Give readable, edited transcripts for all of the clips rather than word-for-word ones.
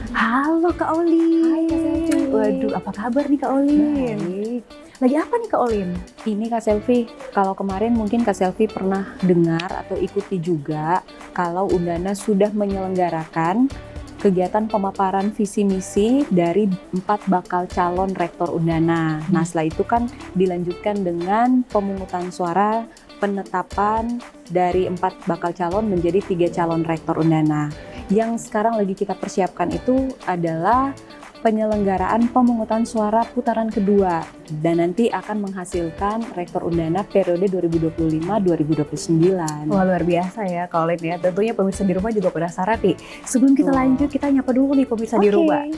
Halo Kak Olin. Hai Kak Selvi. Waduh, apa kabar nih Kak Olin? Baik. Lagi apa nih Kak Olin? Ini Kak Selvi, kalau kemarin mungkin Kak Selvi pernah dengar atau ikuti juga kalau Undana sudah menyelenggarakan kegiatan pemaparan visi misi dari 4 bakal calon rektor Undana. Nah, setelah itu kan dilanjutkan dengan pemungutan suara penetapan dari 4 bakal calon menjadi 3 calon rektor Undana. Yang sekarang lagi kita persiapkan itu adalah penyelenggaraan pemungutan suara putaran kedua dan nanti akan menghasilkan rektor Undana periode 2025-2029. Wah, luar biasa ya Kak Olin ya. Tentunya pemirsa di rumah juga penasaran nih. Sebelum kita lanjut, kita nyapa dulu nih pemirsa di rumah.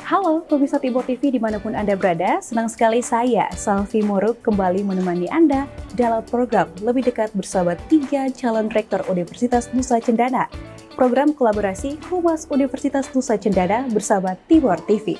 Halo pemirsa Timur TV dimanapun Anda berada, senang sekali saya, Selvi Moruk, kembali menemani Anda dalam program Lebih Dekat bersama 3 calon rektor Universitas Nusa Cendana. Program kolaborasi Humas Universitas Nusa Cendana bersama Timur TV.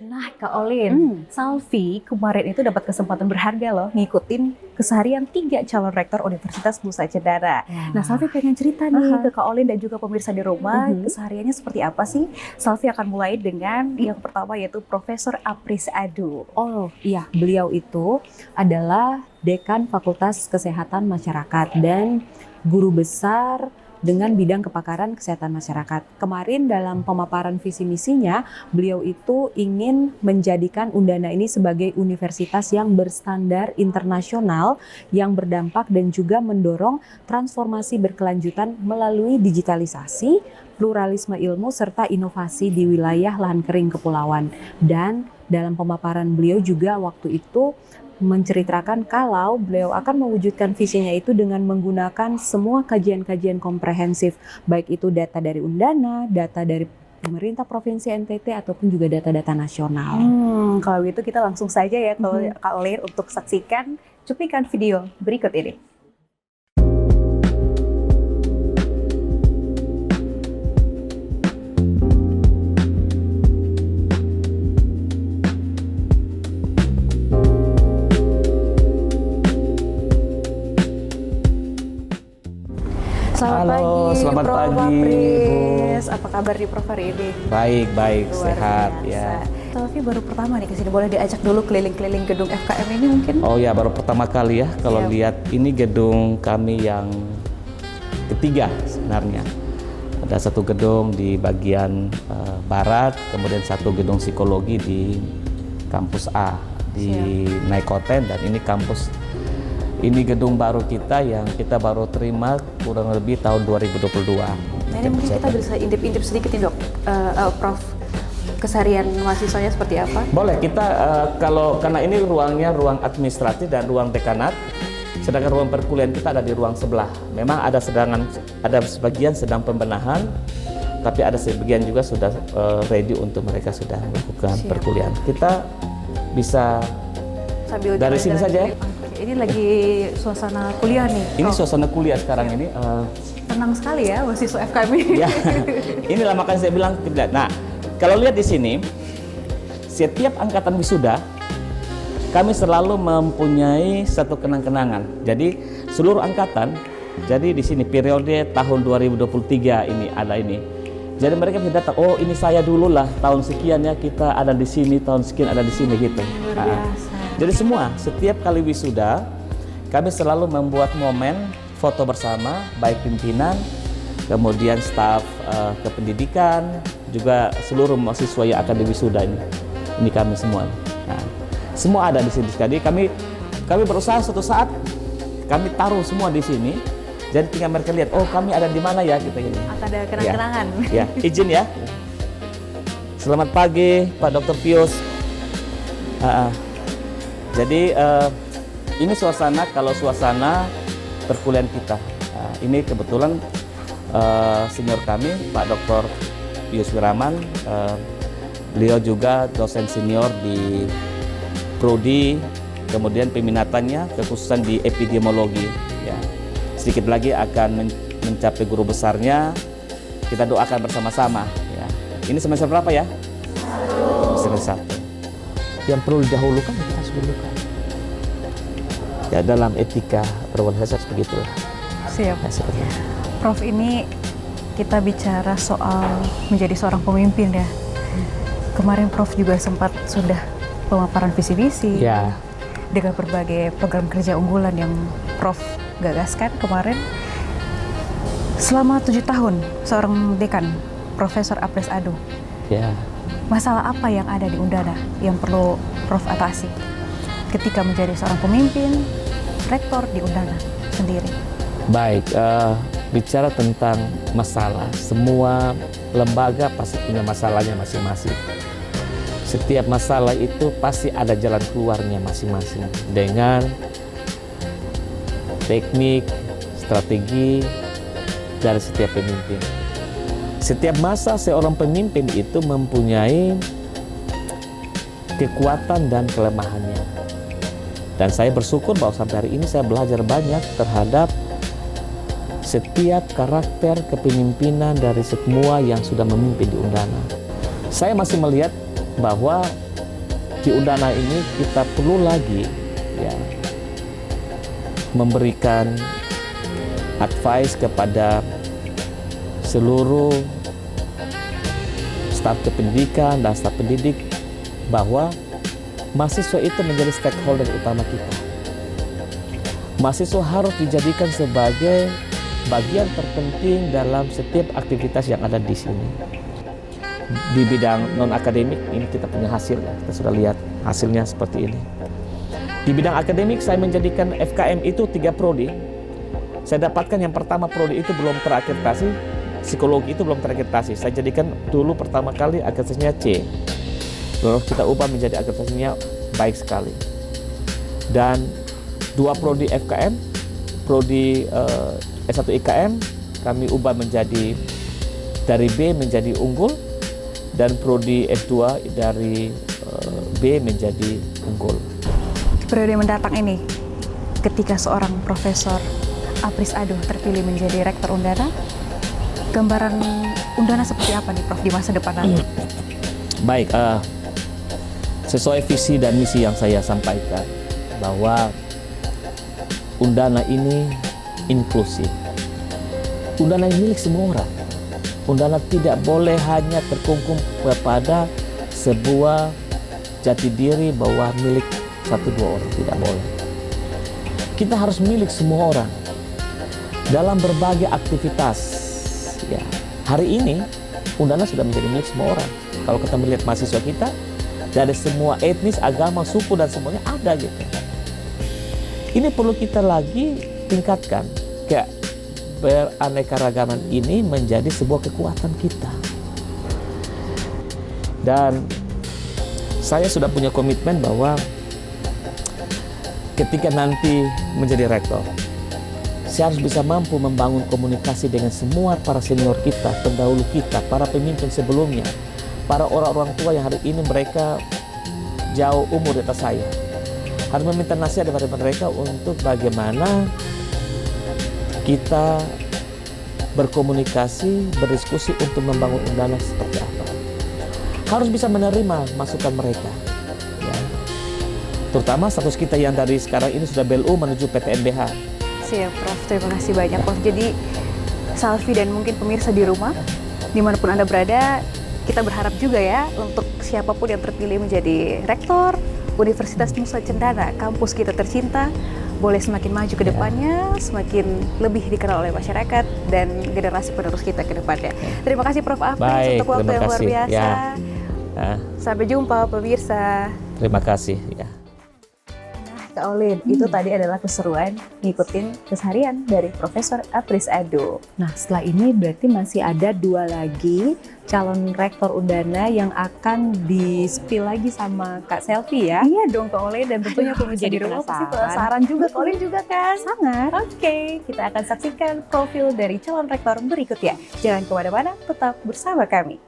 Nah Kak Olin, Selvi kemarin itu dapat kesempatan berharga loh ngikutin keseharian 3 calon rektor Universitas Nusa Cendana. Nah Selvi pengen cerita nih ke Kak Olin dan juga pemirsa di rumah, kesehariannya seperti apa sih? Selvi akan mulai dengan yang pertama yaitu Profesor Apris Adu. Oh iya, beliau itu adalah Dekan Fakultas Kesehatan Masyarakat dan guru besar dengan bidang kepakaran kesehatan masyarakat. Kemarin dalam pemaparan visi misinya, beliau itu ingin menjadikan Undana ini sebagai universitas yang berstandar internasional, yang berdampak dan juga mendorong transformasi berkelanjutan melalui digitalisasi, pluralisme ilmu, serta inovasi di wilayah lahan kering kepulauan. Dan dalam pemaparan beliau juga waktu itu menceritakan kalau beliau akan mewujudkan visinya itu dengan menggunakan semua kajian-kajian komprehensif, baik itu data dari Undana, data dari pemerintah Provinsi NTT, ataupun juga data-data nasional. Kalau gitu kita langsung saja ya Kak Olin untuk saksikan cuplikan video berikut ini. Selamat Prof. pagi, Apris. Apa kabar di Prof hari ini? Baik, Luar sehat biasa. ya. Selvi baru pertama nih kesini, boleh diajak dulu keliling-keliling gedung FKM ini mungkin? Oh ya, baru pertama kali ya kalau Siap. lihat ini gedung kami yang ketiga sebenarnya. Ada satu gedung di bagian barat, kemudian satu gedung psikologi di kampus A di Naikoten, dan ini kampus. Ini gedung baru kita yang kita baru terima kurang lebih tahun 2022. Nah, ini mungkin kita bisa intip-intip sedikit nih dok, Prof. Keseharian mahasiswanya seperti apa? Boleh, kita karena ini ruangnya ruang administratif dan ruang dekanat, sedangkan ruang perkuliahan kita ada di ruang sebelah. Memang ada sebagian sedang pembenahan, tapi ada sebagian juga sudah ready untuk mereka sudah melakukan perkuliahan. Kita bisa Sambil dari sini saja ya. Ini lagi suasana kuliah nih. Ini suasana kuliah sekarang ini. Tenang sekali ya mahasiswa FKM ini. Ya, inilah makanya saya bilang. Nah, kalau lihat di sini, setiap angkatan wisuda kami selalu mempunyai satu kenang-kenangan. Jadi seluruh angkatan, jadi di sini periode tahun 2023 ini ada ini. Jadi mereka bisa datang, oh ini saya dulu lah tahun sekian ya kita ada di sini, tahun sekian ada di sini gitu. Luar biasa. Jadi semua setiap kali wisuda kami selalu membuat momen foto bersama, baik pimpinan, kemudian staf kependidikan, juga seluruh mahasiswa yang akan diwisuda ini. Ini kami semua. Nah, semua ada di sini. Jadi kami berusaha suatu saat kami taruh semua di sini. Jadi tinggal mereka lihat, oh kami ada di mana ya kita ini. Akan ada kenang-kenangan. Ya, izin ya. Selamat pagi Pak Dr. Pius. Jadi ini suasana perkuliahan kita. Ini kebetulan senior kami Pak Dr. Pius Wiraman, beliau juga dosen senior di Prodi, kemudian peminatannya kekhususan di epidemiologi. Ya. Sedikit lagi akan mencapai guru besarnya. Kita doakan bersama-sama. Ya. Ini semester berapa ya? Semester 1. yang perlu didahulukan kita harus dahulukan. Ya dalam etika berorganisasi begitulah. Siap. Ya, seperti itu. Prof, ini kita bicara soal menjadi seorang pemimpin ya. Kemarin Prof juga sempat sudah pemaparan visi misi Ya, dengan berbagai program kerja unggulan yang Prof gagaskan kemarin. Selama 7 tahun seorang dekan, Profesor Apris Ado, ya. masalah apa yang ada di Undana yang perlu Prof atasi ketika menjadi seorang pemimpin, rektor di Undana sendiri? Baik, bicara tentang masalah, semua lembaga pasti punya masalahnya masing-masing. Setiap masalah itu pasti ada jalan keluarnya masing-masing dengan teknik, strategi dari setiap pemimpin. Setiap masa seorang pemimpin itu mempunyai kekuatan dan kelemahannya. Dan saya bersyukur bahwa sampai hari ini saya belajar banyak terhadap setiap karakter kepemimpinan dari semua yang sudah memimpin di Undana. Saya masih melihat bahwa di Undana ini kita perlu lagi ya memberikan advice kepada seluruh staf kependidikan dan staf pendidik bahwa mahasiswa itu menjadi stakeholder utama kita. Mahasiswa harus dijadikan sebagai bagian terpenting dalam setiap aktivitas yang ada di sini. Di bidang non-akademik ini kita punya hasil ya, kita sudah lihat hasilnya seperti ini. Di bidang akademik saya menjadikan FKM itu 3 prodi. Saya dapatkan yang pertama prodi itu belum terakreditasi, psikologi itu belum terakreditasi. Saya jadikan dulu pertama kali akreditasinya C. Lalu kita ubah menjadi akreditasinya baik sekali. Dan 2 prodi FKM, prodi S1 IKM kami ubah menjadi dari B menjadi unggul, dan prodi S2 dari B menjadi unggul. Periode mendatang ini, ketika seorang Profesor Apris Ado terpilih menjadi Rektor Undana, gambaran Undana seperti apa nih Prof di masa depan nanti? Baik, sesuai visi dan misi yang saya sampaikan bahwa Undana ini inklusif. Undana ini milik semua orang. Undana tidak boleh hanya terkungkung kepada sebuah jati diri bahwa milik 1-2 orang, tidak boleh. Kita harus milik semua orang dalam berbagai aktivitas. Ya, hari ini Undana sudah menjadi milik semua orang. Kalau kita melihat mahasiswa kita dari semua etnis, agama, suku dan semuanya ada gitu. Ini perlu kita lagi tingkatkan kayak beraneka-ragaman ini menjadi sebuah kekuatan kita. Dan saya sudah punya komitmen bahwa ketika nanti menjadi rektor, saya harus bisa mampu membangun komunikasi dengan semua para senior kita, pendahulu kita, para pemimpin sebelumnya, para orang-orang tua yang hari ini mereka jauh umur di atas saya. Harus meminta nasihat dari mereka untuk bagaimana kita berkomunikasi, berdiskusi untuk membangun Undana seperti apa. Harus bisa menerima masukan mereka. Ya. Terutama status kita yang dari sekarang ini sudah BLU menuju PTNBH. Siap Prof, terima kasih banyak Prof. Jadi Salvi dan mungkin pemirsa di rumah, dimanapun Anda berada, kita berharap juga ya untuk siapapun yang terpilih menjadi Rektor Universitas Nusa Cendana, kampus kita tercinta, boleh semakin maju ke depannya, semakin lebih dikenal oleh masyarakat dan generasi penerus kita ke depannya. Terima kasih Prof. Apris untuk waktu yang luar biasa. Ya. Sampai jumpa pemirsa. Terima kasih. Ya. Kak Olin, itu tadi adalah keseruan ngikutin keseharian dari Profesor Apris Ado. Nah, setelah ini berarti masih ada 2 lagi calon rektor Undana yang akan di-spill lagi sama Kak Selvi ya. Iya dong Kak Olin, dan tentunya pemirsa di rumah pasti penasaran juga. Kak Olin juga kan? Sangat. Oke, kita akan saksikan profil dari calon rektor berikutnya. Jangan kemana-mana, tetap bersama kami.